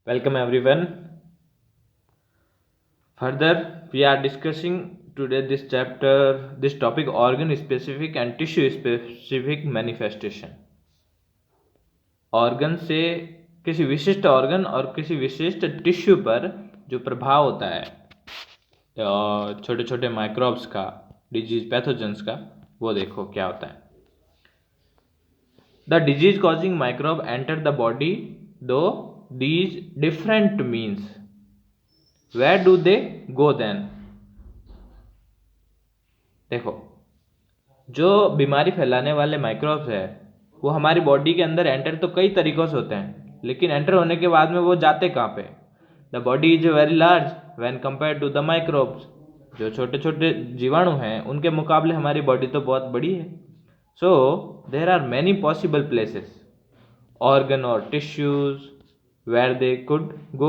Welcome everyone. Further, we are discussing today this topic organ specific and tissue specific manifestation. Organ से किसी विशिष्ट organ और किसी विशिष्ट टिश्यू पर जो प्रभाव होता है छोटे छोटे माइक्रोब्स का, डिजीज पैथोजेंस का, वो देखो क्या होता है. The disease causing microbe enter the body दो these different means. Where do they go then? देखो, जो बीमारी फैलाने वाले माइक्रोब्स है वो हमारी बॉडी के अंदर एंटर तो कई तरीकों से होते हैं, लेकिन एंटर होने के बाद में वो जाते कहाँ पे? The body is very large when compare to the microbes. जो छोटे छोटे जीवाणु हैं उनके मुकाबले हमारी बॉडी तो बहुत बड़ी है. So there are many possible places, organ और tissues, where they could go.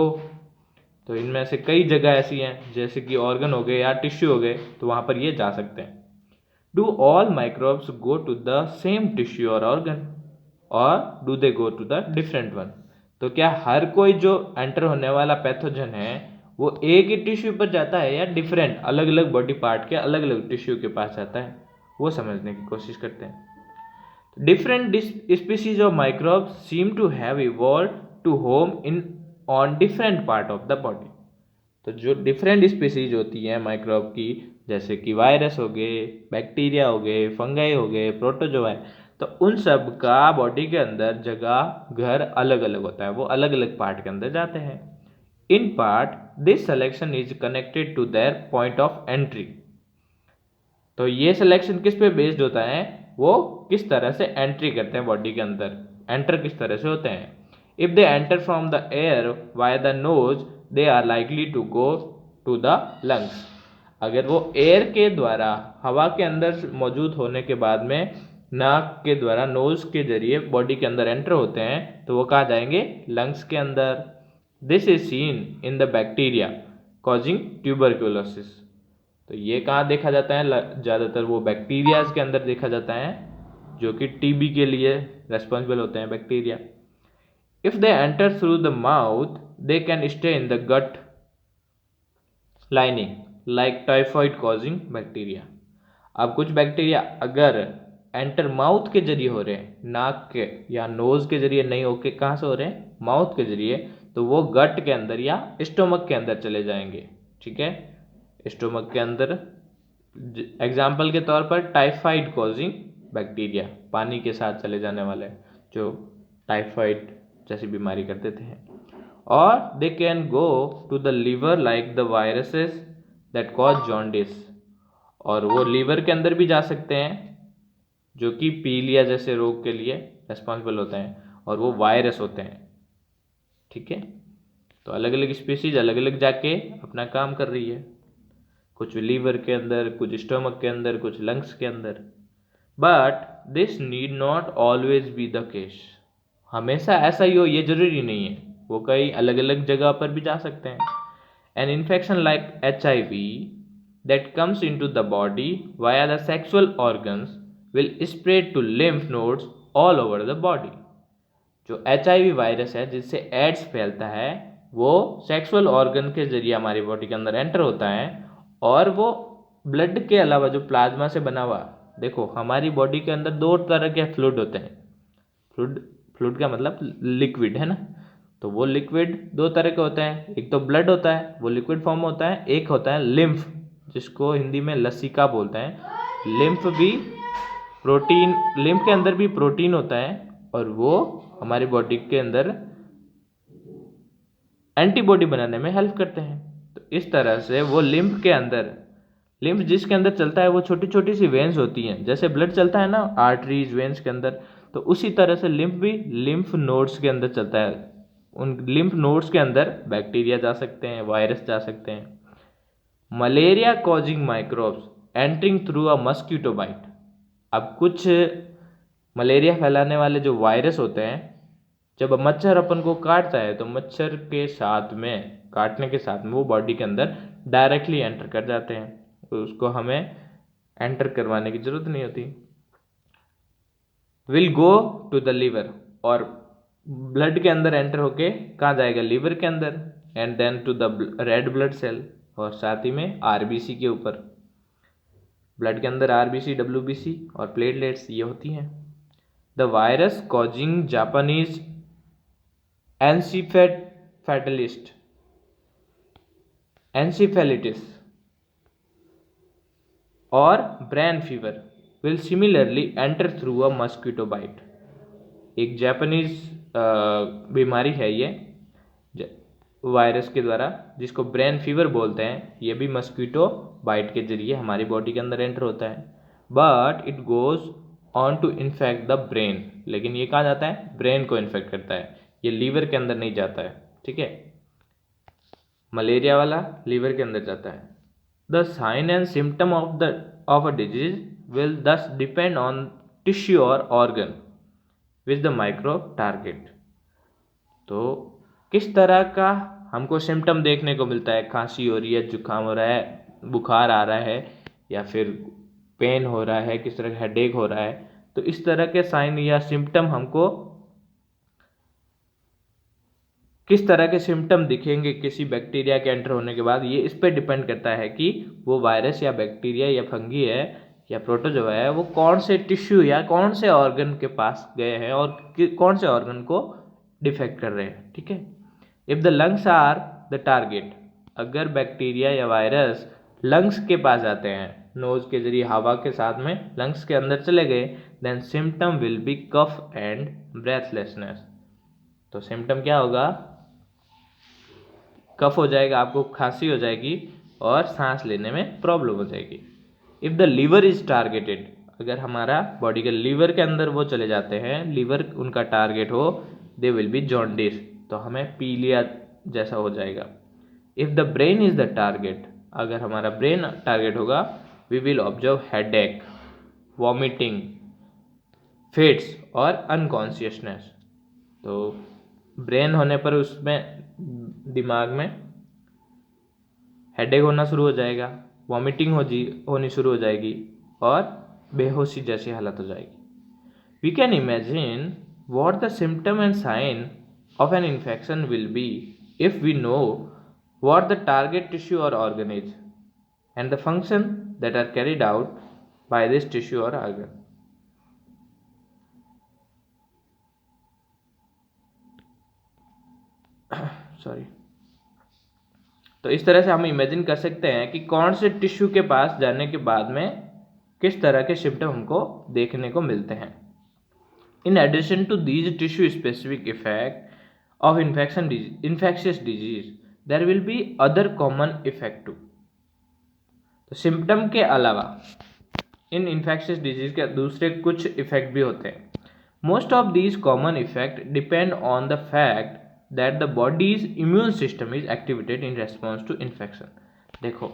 तो इनमें से कई जगह ऐसी हैं, जैसे कि ऑर्गन हो गए या टिश्यू हो गए, तो वहाँ पर ये जा सकते हैं. Do all microbes go to the same tissue और ऑर्गन, और do they go to the different one? तो क्या हर कोई जो एंटर होने वाला पैथोजन है वो एक ही टिश्यू पर जाता है या डिफरेंट अलग अलग बॉडी पार्ट के अलग अलग टिश्यू के पास जाता है? वो समझने की कोशिश करते हैं. Different species of microbes seem to have evolved to home in on different part of the body. तो जो डिफरेंट स्पीसीज होती हैं माइक्रोब की, जैसे कि वायरस हो गए, बैक्टीरिया हो गए, फंगाई हो गए, प्रोटोजोआ, तो उन सब का बॉडी के अंदर जगह घर अलग अलग होता है, वो अलग अलग पार्ट के अंदर जाते हैं. In part this selection is connected to their point of entry. तो ये सिलेक्शन किस पे बेस्ड होता है? वो किस तरह से एंट्री करते हैं बॉडी के अंदर, एंटर किस तरह से होते हैं. If they enter from the air via the nose they are likely to go to the lungs. अगर वो एयर के द्वारा, हवा के अंदर मौजूद होने के बाद में नाक के द्वारा, नोज के जरिए बॉडी के अंदर एंटर होते हैं, तो वो कहाँ जाएंगे? लंग्स के अंदर. This is seen in the bacteria causing tuberculosis. तो ये कहाँ देखा जाता है? ज़्यादातर वो बैक्टीरियाज के अंदर देखा जाता है, जो कि टीबी के लिए रेस्पॉन्सिबल होते हैं bacteria. If they enter through the mouth they can stay in the gut lining like typhoid causing bacteria. अब कुछ बैक्टीरिया अगर एंटर माउथ के जरिए हो रहे हैं, नाक के या नोज के जरिए नहीं होके कहाँ से हो रहे हैं? माउथ के जरिए, तो वो गट के अंदर या स्टोमक के अंदर चले जाएंगे. ठीक है, स्टोमक के अंदर. एग्जाम्पल के तौर पर टाइफाइड कॉजिंग बैक्टीरिया, पानी के साथ चले जाने वाले जो टाइफाइड जैसी बीमारी कर देते हैं. और they can go to the liver like the viruses that cause jaundice. और वो लीवर के अंदर भी जा सकते हैं, जो कि पीलिया जैसे रोग के लिए रेस्पॉन्सिबल होते हैं, और वो वायरस होते हैं. ठीक है, तो अलग अलग स्पीसीज अलग अलग जाके अपना काम कर रही है, कुछ लीवर के अंदर, कुछ स्टोमक के अंदर, कुछ लंग्स के अंदर. But this need not always be the case. हमेशा ऐसा ही हो ये जरूरी नहीं है, वो कई अलग अलग जगह पर भी जा सकते हैं. An infection like HIV that comes into the body via the sexual organs will spread to lymph nodes all over the body. जो HIV वायरस है जिससे एड्स फैलता है, वो सेक्सुअल ऑर्गन के जरिए हमारी बॉडी के अंदर एंटर होता है, और वो ब्लड के अलावा जो प्लाज्मा से बना हुआ, देखो हमारी बॉडी के अंदर दो तरह के फ्लूइड होते हैं. फ्लूइड का मतलब लिक्विड है ना. तो वो लिक्विड दो तरह के होते हैं. एक तो ब्लड होता है, वो लिक्विड फॉर्म होता है. एक होता है लिम्फ, जिसको हिंदी में लसिका बोलते हैं. लिम्फ भी प्रोटीन, लिम्फ के अंदर भी प्रोटीन होता है, और वो हमारी बॉडी के अंदर एंटीबॉडी बनाने में हेल्प करते हैं. तो इस तरह से वो लिम्फ के अंदर, लिम्फ जिसके अंदर चलता है वो छोटी छोटी सी वेन्स होती हैं, जैसे ब्लड चलता है ना आर्टरीज वेन्स के अंदर, तो उसी तरह से लिम्फ भी लिम्फ नोड्स के अंदर चलता है. उन लिम्फ नोड्स के अंदर बैक्टीरिया जा सकते हैं, वायरस जा सकते हैं. Malaria causing microbes entering through a mosquito bite. अब कुछ मलेरिया फैलाने वाले जो वायरस होते हैं, जब मच्छर अपन को काटता है तो मच्छर के साथ में, काटने के साथ में वो बॉडी के अंदर डायरेक्टली एंटर कर जाते हैं, तो उसको हमें एंटर करवाने की जरूरत नहीं होती. Will go to the liver, और ब्लड के अंदर एंटर होके कहाँ जाएगा, लीवर के अंदर, and then to the red blood cell, और साथ ही में आरबीसी के ऊपर। ब्लड के अंदर आरबीसी, डब्ल्यूबीसी और प्लेटलेट्स ये होती हैं। The virus causing Japanese encephalitis और brain fever will similarly enter through a mosquito bite. एक जापानीज बीमारी है ये वायरस के द्वारा, जिसको ब्रेन फीवर बोलते हैं। ये भी मस्कीटो बाइट के जरिए हमारी बॉडी के अंदर एंटर होता है। But it goes on to infect the brain, लेकिन ये कहाँ जाता है, ब्रेन को इन्फेक्ट करता है, ये लीवर के अंदर नहीं जाता है। ठीक है, मलेरिया वाला लीवर के अंदर जाता है। The sign and symptom of a disease will thus depend on tissue और organ with the microbe target. तो किस तरह का हमको सिम्टम देखने को मिलता है, खांसी हो रही है, जुकाम हो रहा है, बुखार आ रहा है, या फिर पेन हो रहा है, किस तरह का हेडेक हो रहा है, तो इस तरह के साइन या सिम्टम हमको किस तरह के सिम्टम दिखेंगे किसी बैक्टीरिया के एंटर होने के बाद, ये इस पर डिपेंड करता है कि वो वायरस या बैक्टीरिया या फंगी है या प्रोटोजोआ है, वो कौन से टिश्यू या कौन से ऑर्गन के पास गए हैं और कौन से ऑर्गन को डिफेक्ट कर रहे हैं। ठीक है, if the lungs are the target, अगर बैक्टीरिया या वायरस लंग्स के पास जाते हैं, नोज के जरिए हवा के साथ में लंग्स के अंदर चले गए, then symptom will be cough and breathlessness. तो सिम्टम क्या होगा, कफ हो जाएगा, आपको खांसी हो जाएगी और सांस लेने में प्रॉब्लम हो जाएगी। If the liver is targeted, अगर हमारा बॉडी के लीवर के अंदर वो चले जाते हैं, लीवर उनका टारगेट हो, दे विल बी जॉन्डिस, तो हमें पीलिया जैसा हो जाएगा। If the brain is the target, अगर हमारा ब्रेन टारगेट होगा, we will observe headache, vomiting, fits और अनकॉन्शियसनेस। तो ब्रेन होने पर उसमें दिमाग में हेडेक होना शुरू हो जाएगा, वॉमिटिंग होनी शुरू हो जाएगी और बेहोशी जैसी हालत हो जाएगी। We can imagine what the symptom and sign of an infection will be if we know what the target tissue or organ is and the function that are carried out by this tissue or organ. Sorry. तो इस तरह से हम imagine कर सकते हैं कि कौन से टिश्यू के पास जाने के बाद में किस तरह के सिम्टम हमको देखने को मिलते हैं। In addition to these tissue specific effect of infectious disease, there will be other common effect too. तो सिम्टम के अलावा इन इन्फेक्शियस डिजीज के दूसरे कुछ इफेक्ट भी होते हैं। Most of these common effect depend on the fact that the body's immune system is activated in response to infection. देखो,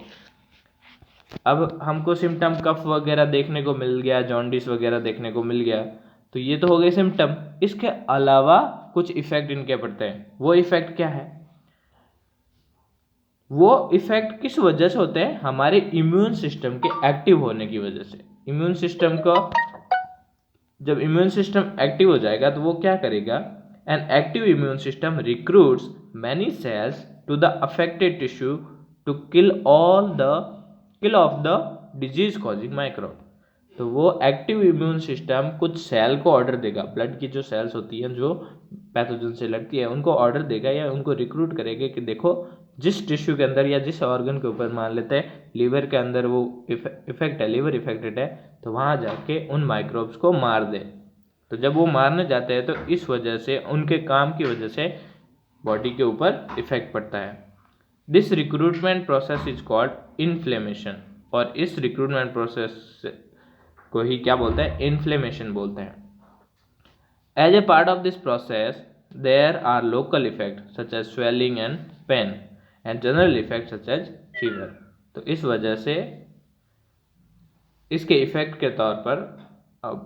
अब हमको सिम्टम कफ वगैरह देखने को मिल गया, जॉन्डिस वगैरह देखने को मिल गया, तो ये तो हो गए सिम्टम। इसके अलावा कुछ इफेक्ट इनके पड़ते हैं। वो इफेक्ट क्या है, वो इफेक्ट किस वजह से होते हैं, हमारे इम्यून सिस्टम के एक्टिव होने की वजह से। इम्यून सिस्टम को जब इम्यून सिस्टम एक्टिव हो जाएगा तो वो क्या करेगा, an active immune system recruits many cells to the affected tissue to kill off the disease causing microbe. तो वो एक्टिव इम्यून सिस्टम कुछ सेल को ऑर्डर देगा, ब्लड की जो सेल्स होती हैं जो पैथोजन से लड़ती है, उनको ऑर्डर देगा या उनको रिक्रूट करेगा कि देखो जिस टिश्यू के अंदर या जिस ऑर्गन के ऊपर, मान लेते हैं लीवर के अंदर वो इफेक्ट है, लीवर इफेक्टेड है, तो वहाँ जाके उन माइक्रोब्स को मार दे। तो जब वो मारने जाते हैं तो इस वजह से, उनके काम की वजह से बॉडी के ऊपर इफेक्ट पड़ता है। This recruitment process is called inflammation, और इस रिक्रूटमेंट प्रोसेस को ही क्या बोलते हैं, इन्फ्लेमेशन बोलते हैं। As a part of this process there are local effect such as swelling and pain and general effect such as fever. तो इस वजह से इसके इफेक्ट के तौर पर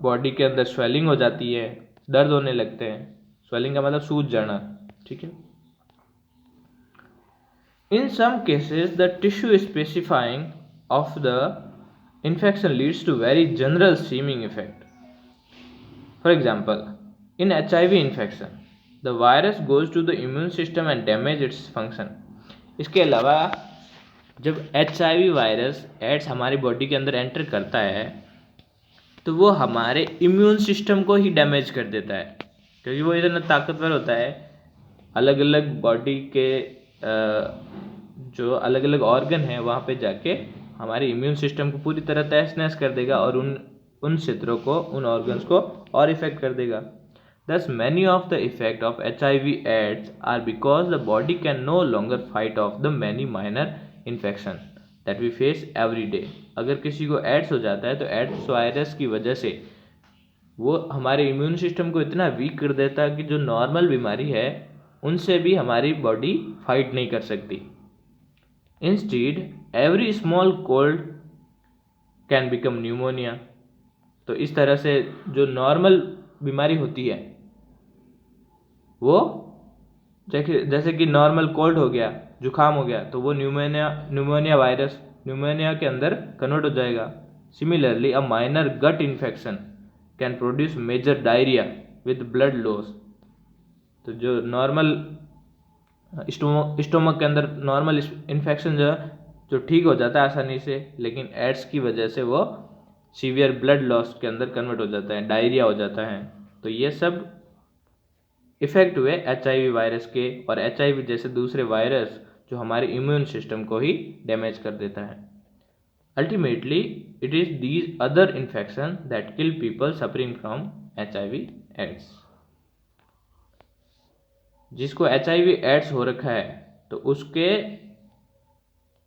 बॉडी के अंदर स्वेलिंग हो जाती है, दर्द होने लगते हैं। स्वेलिंग का मतलब सूज जाना, ठीक है। In some cases the tissue specifying of the infection leads to very general seeming effect. For example, in HIV infection, the virus goes to the immune system and damage its function. इसके अलावा जब HIV virus AIDS हमारी body के अंदर enter करता है तो वो हमारे इम्यून सिस्टम को ही डैमेज कर देता है, क्योंकि वो इतना ताकतवर होता है। अलग अलग बॉडी के जो अलग अलग ऑर्गन हैं वहाँ पे जाके हमारे इम्यून सिस्टम को पूरी तरह तहस नहस कर देगा और उन क्षेत्रों को, उन ऑर्गन्स को और इफेक्ट कर देगा। Thus, many of the effect of HIV AIDS are because the body can no longer fight off the many minor infection that we face every day। अगर किसी को एड्स हो जाता है तो एड्स वायरस की वजह से वो हमारे इम्यून सिस्टम को इतना वीक कर देता है कि जो नॉर्मल बीमारी है उनसे भी हमारी बॉडी फाइट नहीं कर सकती। Instead, every small cold can become pneumonia। तो इस तरह से जो नॉर्मल बीमारी होती है वो जैसे कि नॉर्मल कोल्ड हो गया, जुकाम हो गया, तो वो न्यूमोनिया वायरस न्यूमोनिया के अंदर कन्वर्ट हो जाएगा। Similarly a minor gut infection can produce major diarrhoea with blood loss. तो जो नॉर्मल स्टोमक के अंदर नॉर्मल इन्फेक्शन जो ठीक हो जाता है आसानी से, लेकिन एड्स की वजह से वो सीवियर ब्लड लॉस के अंदर कन्वर्ट हो जाता है, डायरिया हो जाता है। तो ये सब इफेक्ट हुए HIV वायरस के, और HIV जैसे दूसरे वायरस जो हमारे इम्यून सिस्टम को ही डैमेज कर देता है। Ultimately it is these other infection that kill people suffering from HIV AIDS. जिसको HIV एड्स हो रखा है तो उसके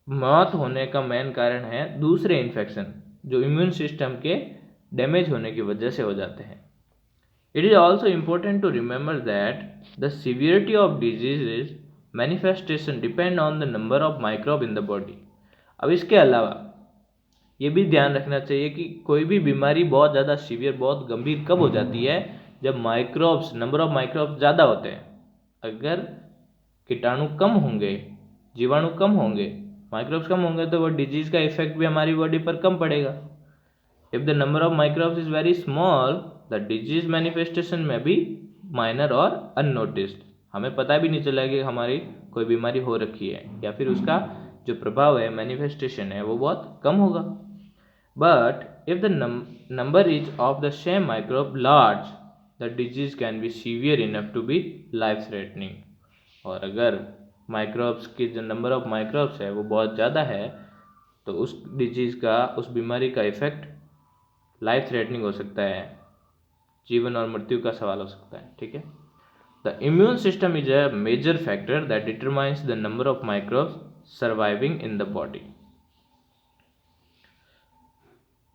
मौत होने का मेन कारण है दूसरे इन्फेक्शन जो इम्यून सिस्टम के डैमेज होने की वजह से हो जाते हैं। It is also important to remember that the severity of diseases manifestation depend on the number of microbe in the body। अब इसके अलावा ये भी ध्यान रखना चाहिए कि कोई भी बीमारी बहुत ज़्यादा सीवियर, बहुत गंभीर कब हो जाती है, जब नंबर ऑफ माइक्रोब्स ज़्यादा होते हैं। अगर कीटाणु कम होंगे, जीवाणु कम होंगे, माइक्रोब्स कम होंगे तो वो डिजीज़ का इफेक्ट भी हमारी बॉडी पर कम पड़ेगा। If the number of microbes is very small, the disease manifestation may be minor और unnoticed। हमें पता भी नहीं चला कि हमारी कोई बीमारी हो रखी है, या फिर उसका जो प्रभाव है, मैनिफेस्टेशन है, वो बहुत कम होगा। But if the number is of the same microbe large, the disease can be severe enough to be life threatening। और अगर माइक्रोब्स की जो नंबर ऑफ माइक्रोब्स है वो बहुत ज़्यादा है तो उस डिजीज़ का, उस बीमारी का इफेक्ट लाइफ थ्रेटनिंग हो सकता है, जीवन और मृत्यु का सवाल हो सकता है। ठीक है। The immune system is a major factor that determines the number of microbes surviving in the body.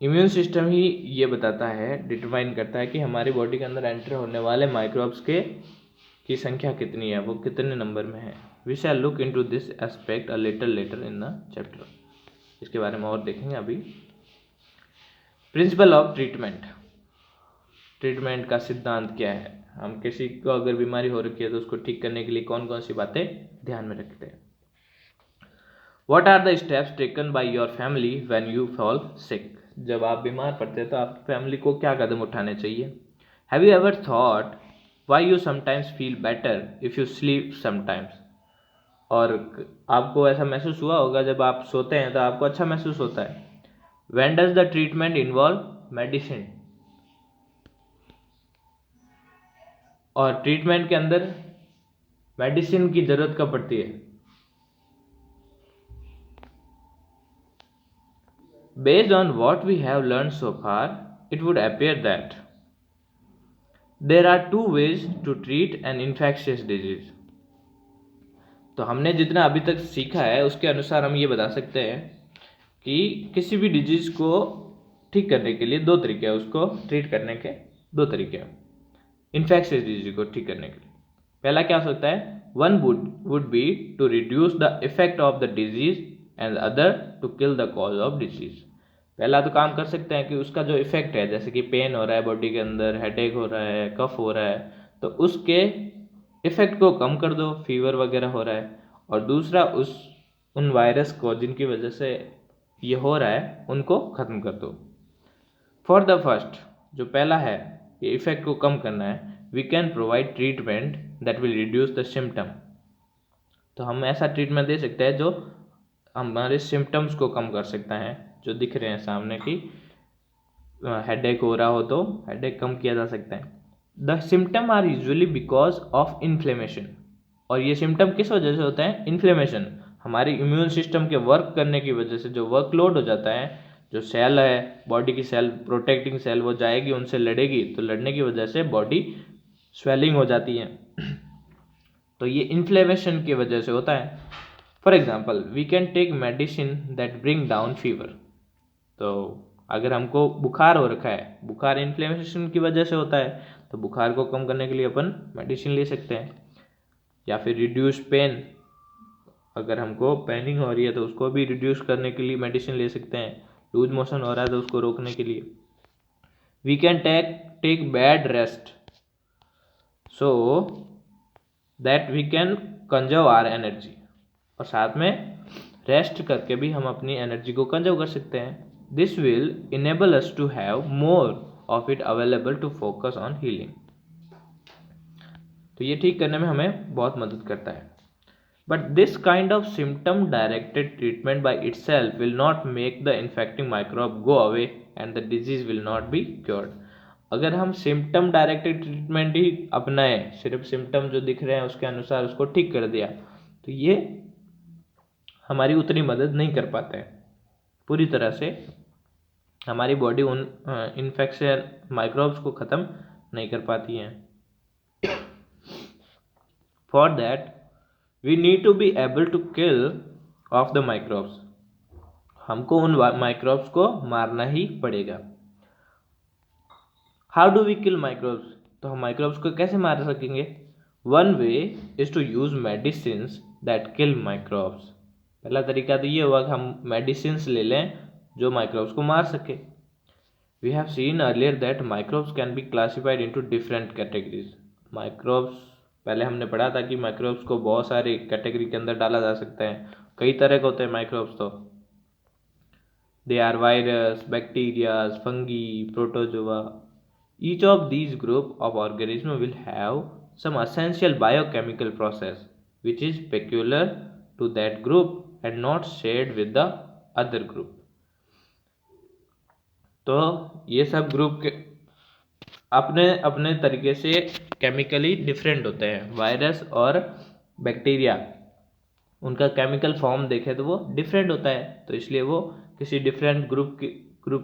Immune system ही ये बताता है, डिटरमाइन करता है कि हमारी बॉडी के अंदर एंटर होने वाले माइक्रोब्स की संख्या कितनी है, वो कितने नंबर में है। We shall look into this aspect a little later in the chapter. इसके बारे में और देखेंगे अभी। Principle of treatment. ट्रीटमेंट का सिद्धांत क्या है, हम किसी को अगर बीमारी हो रखी है तो उसको ठीक करने के लिए कौन कौन सी बातें ध्यान में रखते हैं। What are the steps taken by your family when you fall sick. जब आप बीमार पड़ते हैं तो आप फैमिली को क्या कदम उठाने चाहिए। Have you ever thought why you sometimes feel better if you sleep sometimes. और आपको ऐसा महसूस हुआ होगा जब आप सोते हैं तो आपको अच्छा महसूस होता है। When does the treatment involve medicine। और ट्रीटमेंट के अंदर मेडिसिन की जरूरत कब पड़ती है। Based on what we have learned so far, it would appear that there are two ways to treat an infectious disease। तो हमने जितना अभी तक सीखा है उसके अनुसार हम ये बता सकते हैं कि किसी भी डिजीज को ठीक करने के लिए दो तरीके हैं, उसको ट्रीट करने के दो तरीके हैं इन्फेक्शियस डिजीज को ठीक करने के लिए। पहला क्या हो सकता है, one would be to reduce the effect of the disease and the other to kill the cause of disease. पहला तो काम कर सकते हैं कि उसका जो इफेक्ट है, जैसे कि पेन हो रहा है बॉडी के अंदर, हेडेक हो रहा है, कफ हो रहा है, तो उसके इफेक्ट को कम कर दो, फीवर वगैरह हो रहा है। और दूसरा उन वायरस को जिनकी वजह से ये हो रहा है उनको ख़त्म कर दो। फॉर द फर्स्ट, जो पहला है, ये इफेक्ट को कम करना है, we can provide treatment that will reduce the symptom. तो हम ऐसा ट्रीटमेंट दे सकते हैं जो हमारे सिम्टम्स को कम कर सकता है, जो दिख रहे हैं सामने की हेडेक हो रहा हो तो हेडेक कम किया जा सकता है। The symptom are usually because of inflammation, और ये सिम्टम किस वजह से होता है? इन्फ्लेमेशन। हमारी इम्यून सिस्टम के वर्क करने की वजह से जो वर्कलोड हो जाता है, जो सेल है बॉडी की सेल, प्रोटेक्टिंग सेल, वो जाएगी उनसे लड़ेगी, तो लड़ने की वजह से बॉडी स्वेलिंग हो जाती है। तो ये इन्फ्लेमेशन की वजह से होता है। For example we can take medicine that bring down fever. तो अगर हमको बुखार हो रखा है, बुखार इन्फ्लेमेशन की वजह से होता है, तो बुखार को कम करने के लिए अपन मेडिसिन ले सकते हैं। या फिर रिड्यूस पेन, अगर हमको पेनिंग हो रही है तो उसको भी रिड्यूस करने के लिए मेडिसिन ले सकते हैं। लूज मोशन हो रहा है तो उसको रोकने के लिए। We can take bed rest so that we can conserve our energy, और साथ में रेस्ट करके भी हम अपनी एनर्जी को कंजर्व कर सकते हैं। This will enable us to have more of it available to focus on healing. तो ये ठीक करने में हमें बहुत मदद करता है। But this kind of symptom directed treatment by itself will not make the infecting microbe go away and the disease will not be cured. अगर हम सिम्टम डायरेक्टेड ट्रीटमेंट ही अपनाएं, सिर्फ सिम्टम जो दिख रहे हैं उसके अनुसार उसको ठीक कर दिया, तो ये हमारी उतनी मदद नहीं कर पाते हैं पूरी तरह से। हमारी बॉडी उन इन्फेक्शन माइक्रोब्स को ख़त्म नहीं कर पाती है। For that we need to be able to kill off the microbes. हमको उन माइक्रोब्स को मारना ही पड़ेगा। How do we kill microbes? तो हम माइक्रोब्स को कैसे मार सकेंगे? One way is to use medicine that kill microbes. पहला तरीका तो ये हुआ कि हम मेडिसिन ले लें जो माइक्रोब्स को मार सके। We have seen earlier that microbes can be classified into different categories. Microbes, पहले हमने पढ़ा था कि माइक्रोब्स को बहुत सारे कैटेगरी के अंदर डाला जा सकता है। कई तरह के होते हैं माइक्रोब्स। तो they are virus, bacteria, fungi, protozoa. Each of these group of organisms will have some essential biochemical process which is peculiar to that group and not shared with the other group. तो ये सब group के अपने अपने तरीके से chemically different होते हैं। वायरस और बैक्टीरिया, उनका केमिकल फॉर्म देखें तो वो डिफरेंट होता है, तो इसलिए वो किसी डिफरेंट ग्रुप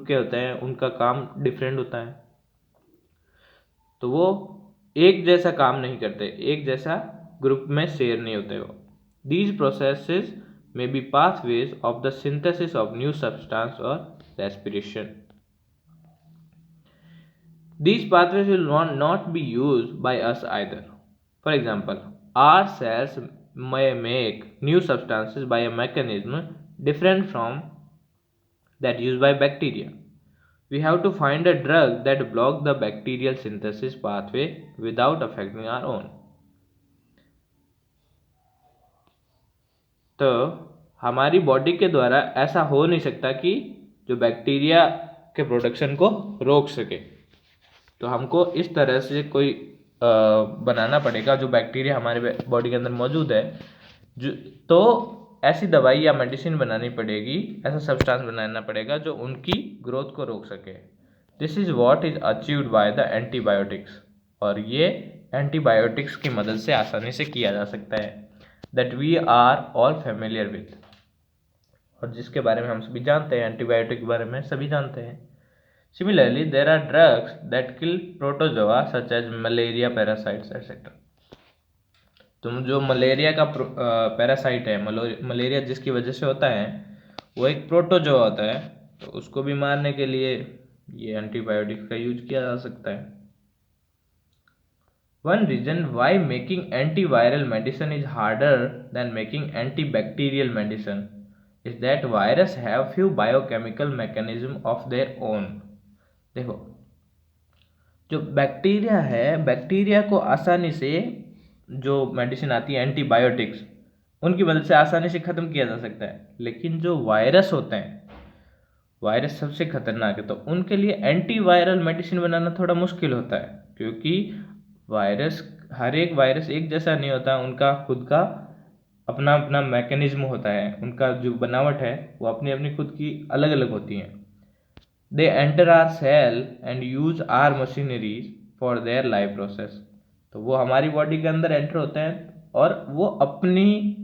के होते हैं, उनका काम डिफरेंट होता है। तो वो एक जैसा काम नहीं करते, एक जैसा ग्रुप में शेयर नहीं होते वो। दीज प्रोसेसेस में be pathways of the synthesis of new substance और respiration. These pathways will not be used by us either. For example, our cells may make new substances by a mechanism different from that used by bacteria. We have to find a drug that blocks the bacterial synthesis pathway without affecting our own. तो हमारी body के द्वारा ऐसा हो नहीं सकता कि जो बैक्टीरिया के प्रोडक्शन को रोक सके। तो हमको इस तरह से कोई बनाना पड़ेगा जो बैक्टीरिया हमारे बॉडी के अंदर मौजूद है, तो ऐसी दवाई या मेडिसिन बनानी पड़ेगी, ऐसा सब्सटेंस बनाना पड़ेगा जो उनकी ग्रोथ को रोक सके। This is what is achieved by the antibiotics, और ये एंटीबायोटिक्स की मदद से आसानी से किया जा सकता है। That we are all familiar with, और जिसके बारे में हम सभी जानते हैं, एंटीबायोटिक के बारे में सभी जानते हैं। Similarly, there are drugs that kill protozoa such as malaria parasites etc. तो जो मलेरिया का पैरासाइट है, मलेरिया जिसकी वजह से होता है, वो एक प्रोटोजोआ होता है, तो उसको भी मारने के लिए ये एंटीबायोटिक्स का यूज किया जा सकता है। One reason why making antiviral medicine is harder than making antibacterial medicine is that virus have few biochemical mechanism of their own. देखो, जो बैक्टीरिया है, बैक्टीरिया को आसानी से जो मेडिसिन आती है एंटीबायोटिक्स, उनकी मदद से आसानी से ख़त्म किया जा सकता है। लेकिन जो वायरस होते हैं, वायरस सबसे खतरनाक है, तो उनके लिए एंटीवायरल मेडिसिन बनाना थोड़ा मुश्किल होता है, क्योंकि हर एक वायरस एक जैसा नहीं होता, उनका खुद का अपना अपना मैकेनिज्म होता है, उनका जो बनावट है वो अपनी अपनी खुद की अलग अलग होती हैं। They enter our cell and use our machineries for their life process. तो वो हमारी बॉडी के अंदर एंटर होते हैं और वो अपनी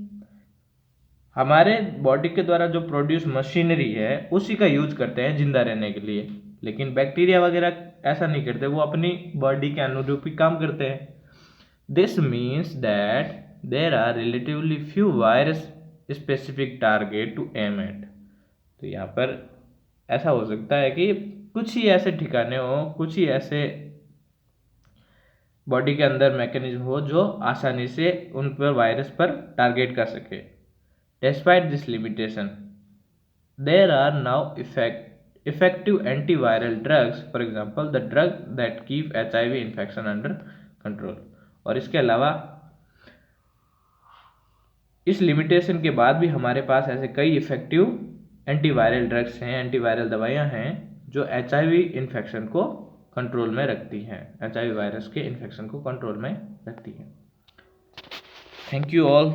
हमारे बॉडी के द्वारा जो प्रोड्यूस मशीनरी है उसी का यूज करते हैं जिंदा रहने के लिए। लेकिन बैक्टीरिया वगैरह ऐसा नहीं करते, वो अपनी बॉडी के अनुरूप ही काम करते हैं। This means that there are relatively few virus specific target to aim at. तो यहाँ पर ऐसा हो सकता है कि कुछ ही ऐसे ठिकाने हो, कुछ ही ऐसे बॉडी के अंदर मैकेनिज्म हो जो आसानी से उन पर वायरस पर टारगेट कर सके। Despite this limitation, there are now effective antiviral drugs, for example, the drug that keep HIV infection under control। और इसके अलावा इस लिमिटेशन के बाद भी हमारे पास ऐसे कई इफेक्टिव एंटीवायरल ड्रग्स हैं, एंटीवायरल दवाइयां हैं जो HIV इन्फेक्शन को कंट्रोल में रखती हैं, HIV वायरस के इन्फेक्शन को कंट्रोल में रखती हैं। Thank you all.